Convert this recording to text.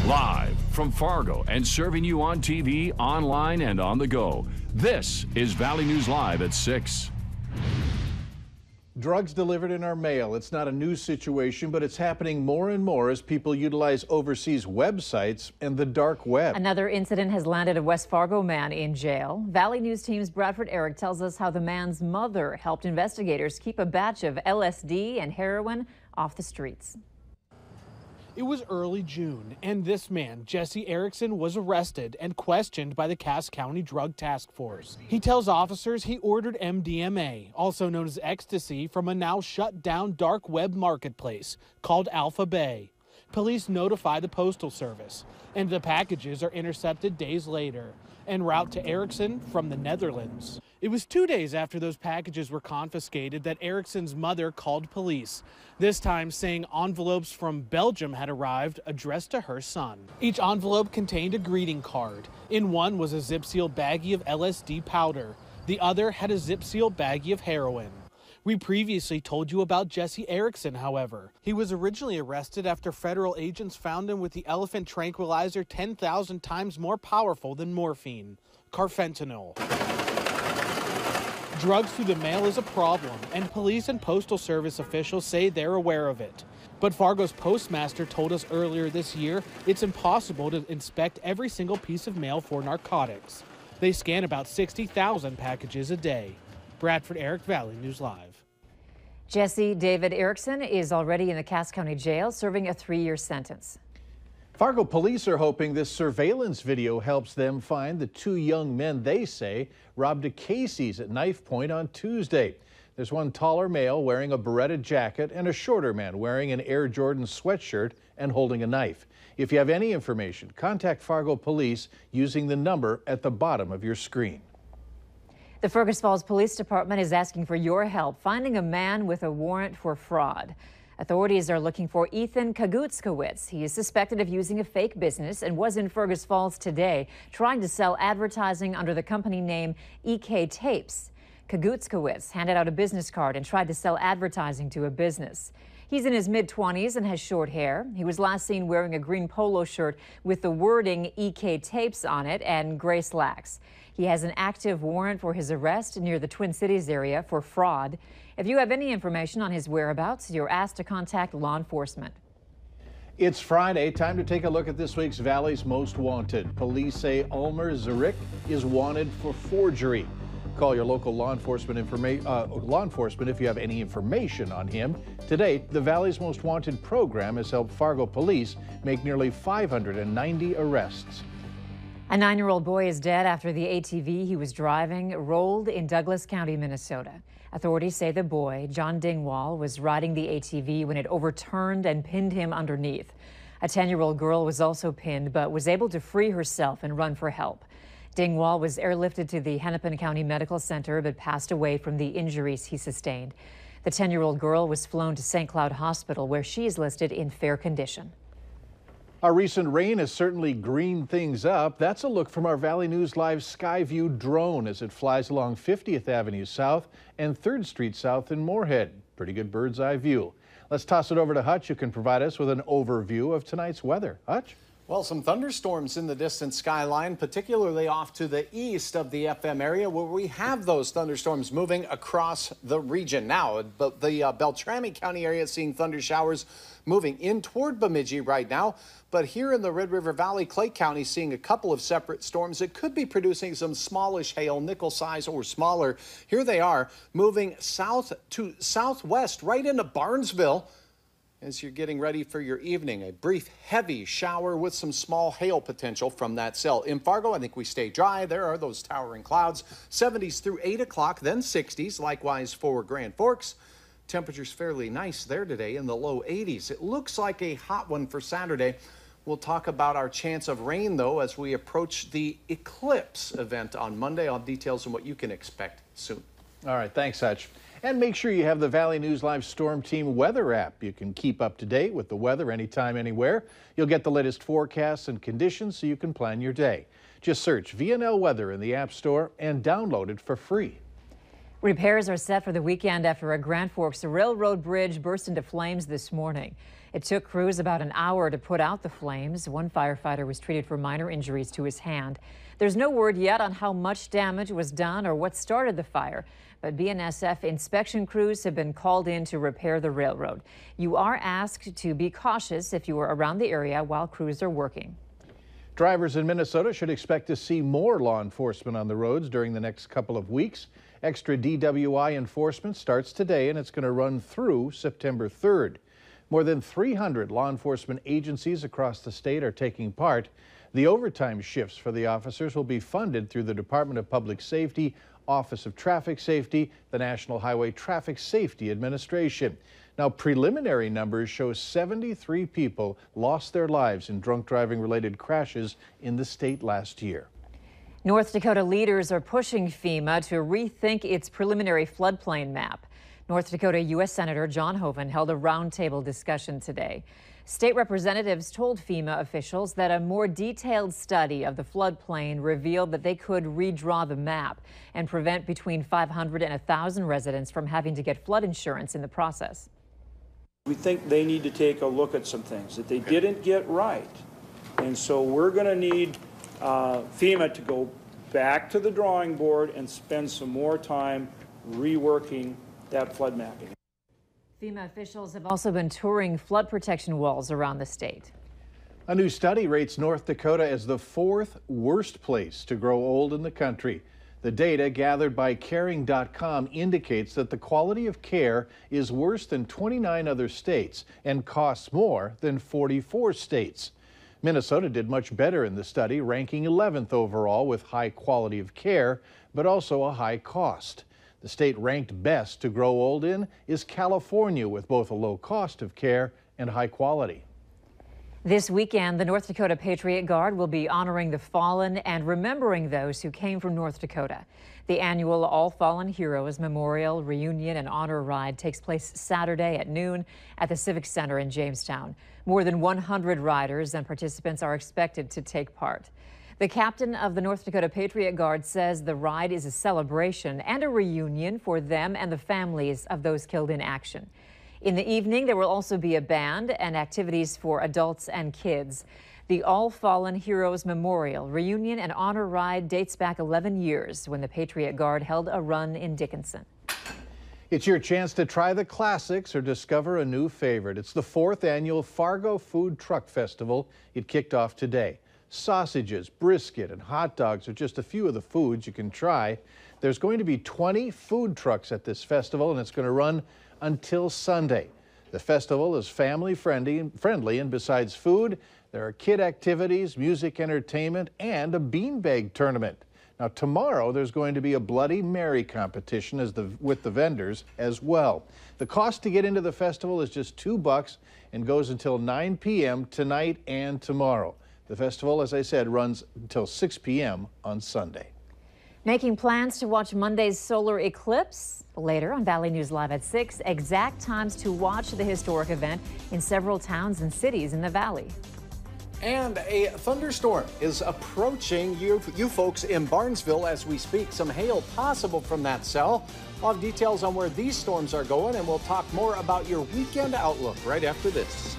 Live from Fargo and serving you on TV, online, and on the go. This is Valley News Live at 6. Drugs delivered in our mail. It's not a new situation, but it's happening more and more as people utilize overseas websites and the dark web. Another incident has landed a West Fargo man in jail. Valley News Team's Bradford Eric tells us how the man's mother helped investigators keep a batch of LSD and heroin off the streets. It was early June, and this man, Jesse Erickson, was arrested and questioned by the Cass County Drug Task Force. He tells officers he ordered MDMA, also known as ecstasy, from a now shut-down dark web marketplace called Alpha Bay. Police notify the Postal Service, and the packages are intercepted days later en route to Erickson from the Netherlands. It was 2 days after those packages were confiscated that Erickson's mother called police, this time saying envelopes from Belgium had arrived addressed to her son. Each envelope contained a greeting card. In one was a zip-sealed baggie of LSD powder. The other had a zip-sealed baggie of heroin. We previously told you about Jesse Erickson, however. He was originally arrested after federal agents found him with the elephant tranquilizer 10,000 times more powerful than morphine, carfentanil. Drugs through the mail is a problem, and police and postal service officials say they're aware of it. But Fargo's postmaster told us earlier this year it's impossible to inspect every single piece of mail for narcotics. They scan about 60,000 packages a day. Bradford Eric, Valley News Live. Jesse David Erickson is already in the Cass County Jail serving a 3-year sentence. Fargo police are hoping this surveillance video helps them find the 2 young men they say robbed a Casey's at knife point on Tuesday. There's one taller male wearing a Beretta jacket and a shorter man wearing an Air Jordan sweatshirt and holding a knife. If you have any information, contact Fargo police using the number at the bottom of your screen. The Fergus Falls Police Department is asking for your help finding a man with a warrant for fraud. Authorities are looking for Ethan Kagutskowitz. He is suspected of using a fake business and was in Fergus Falls today trying to sell advertising under the company name EK Tapes. Kagutskowitz handed out a business card and tried to sell advertising to a business. He's in his mid-20s and has short hair. He was last seen wearing a green polo shirt with the wording EK Tapes on it and gray slacks. He has an active warrant for his arrest near the Twin Cities area for fraud. If you have any information on his whereabouts, you're asked to contact law enforcement. It's Friday. Time to take a look at this week's Valley's Most Wanted. Police say Ulmer Zarek is wanted for forgery. Call your local law enforcement if you have any information on him. To date, the Valley's Most Wanted program has helped Fargo police make nearly 590 arrests. A 9-year-old boy is dead after the ATV he was driving rolled in Douglas County, Minnesota. Authorities say the boy, John Dingwall, was riding the ATV when it overturned and pinned him underneath. A 10-year-old girl was also pinned but was able to free herself and run for help. Dingwall was airlifted to the Hennepin County Medical Center but passed away from the injuries he sustained. The 10-year-old girl was flown to St. Cloud Hospital where she is listed in fair condition. Our recent rain has certainly greened things up. That's a look from our Valley News Live Skyview drone as it flies along 50th Avenue South and 3rd Street South in Moorhead. Pretty good bird's eye view. Let's toss it over to Hutch, who can provide us with an overview of tonight's weather. Hutch? Well, some thunderstorms in the distant skyline, particularly off to the east of the FM area where we have those thunderstorms moving across the region. Now, the Beltrami County area is seeing thunder showers moving in toward Bemidji right now. But here in the Red River Valley, Clay County seeing a couple of separate storms that could be producing some smallish hail, nickel size or smaller. Here they are moving south to southwest right into Barnesville. As you're getting ready for your evening, a brief heavy shower with some small hail potential from that cell. In Fargo, I think we stay dry. There are those towering clouds. 70s through 8 o'clock, then 60s. Likewise for Grand Forks. Temperatures fairly nice there today in the low 80s. It looks like a hot one for Saturday. We'll talk about our chance of rain, though, as we approach the eclipse event on Monday. I'll have details on what you can expect soon. All right, thanks, Hutch. And make sure you have the Valley News Live Storm Team weather app. You can keep up to date with the weather anytime, anywhere. You'll get the latest forecasts and conditions so you can plan your day. Just search VNL Weather in the App Store and download it for free. Repairs are set for the weekend after a Grand Forks railroad bridge burst into flames this morning. It took crews about an hour to put out the flames. One firefighter was treated for minor injuries to his hand. There's no word yet on how much damage was done or what started the fire, but BNSF inspection crews have been called in to repair the railroad. You are asked to be cautious if you are around the area while crews are working. Drivers in Minnesota should expect to see more law enforcement on the roads during the next couple of weeks. Extra DWI enforcement starts today, and it's going to run through September 3rd. More than 300 law enforcement agencies across the state are taking part. The overtime shifts for the officers will be funded through the Department of Public Safety, Office of Traffic Safety, the National Highway Traffic Safety Administration. Now, preliminary numbers show 73 people lost their lives in drunk driving related crashes in the state last year. North Dakota leaders are pushing FEMA to rethink its preliminary floodplain map. North Dakota U.S. Senator John Hoeven held a roundtable discussion today. State representatives told FEMA officials that a more detailed study of the floodplain revealed that they could redraw the map and prevent between 500 and 1,000 residents from having to get flood insurance in the process. We think they need to take a look at some things that they didn't get right. And so we're going to need FEMA to go back to the drawing board and spend some more time reworking that flood mapping. FEMA officials have also been touring flood protection walls around the state. A new study rates North Dakota as the 4th worst place to grow old in the country. The data gathered by caring.com indicates that the quality of care is worse than 29 other states and costs more than 44 states. Minnesota did much better in the study, ranking 11th overall with high quality of care, but also a high cost. The state ranked best to grow old in is California, with both a low cost of care and high quality. This weekend, the North Dakota Patriot Guard will be honoring the fallen and remembering those who came from North Dakota. The annual All Fallen Heroes Memorial, Reunion, and Honor Ride takes place Saturday at noon at the Civic Center in Jamestown. More than 100 riders and participants are expected to take part. The captain of the North Dakota Patriot Guard says the ride is a celebration and a reunion for them and the families of those killed in action. In the evening, there will also be a band and activities for adults and kids. The All Fallen Heroes Memorial, Reunion, and Honor Ride dates back 11 years when the Patriot Guard held a run in Dickinson. It's your chance to try the classics or discover a new favorite. It's the 4th annual Fargo Food Truck Festival. It kicked off today. Sausages, brisket, and hot dogs are just a few of the foods you can try. There's going to be 20 food trucks at this festival, and it's going to run until Sunday. The festival is family friendly, and besides food, there are kid activities, music entertainment, and a beanbag tournament. Now, tomorrow there's going to be a Bloody Mary competition with the vendors as well. The cost to get into the festival is just $2 and goes until 9 p.m. tonight and tomorrow. The festival, as I said, runs until 6 p.m. on Sunday. Making plans to watch Monday's solar eclipse? Later on Valley News Live at 6, exact times to watch the historic event in several towns and cities in the valley. And a thunderstorm is approaching you folks in Barnesville as we speak. Some hail possible from that cell. We'll have details on where these storms are going, and we'll talk more about your weekend outlook right after this.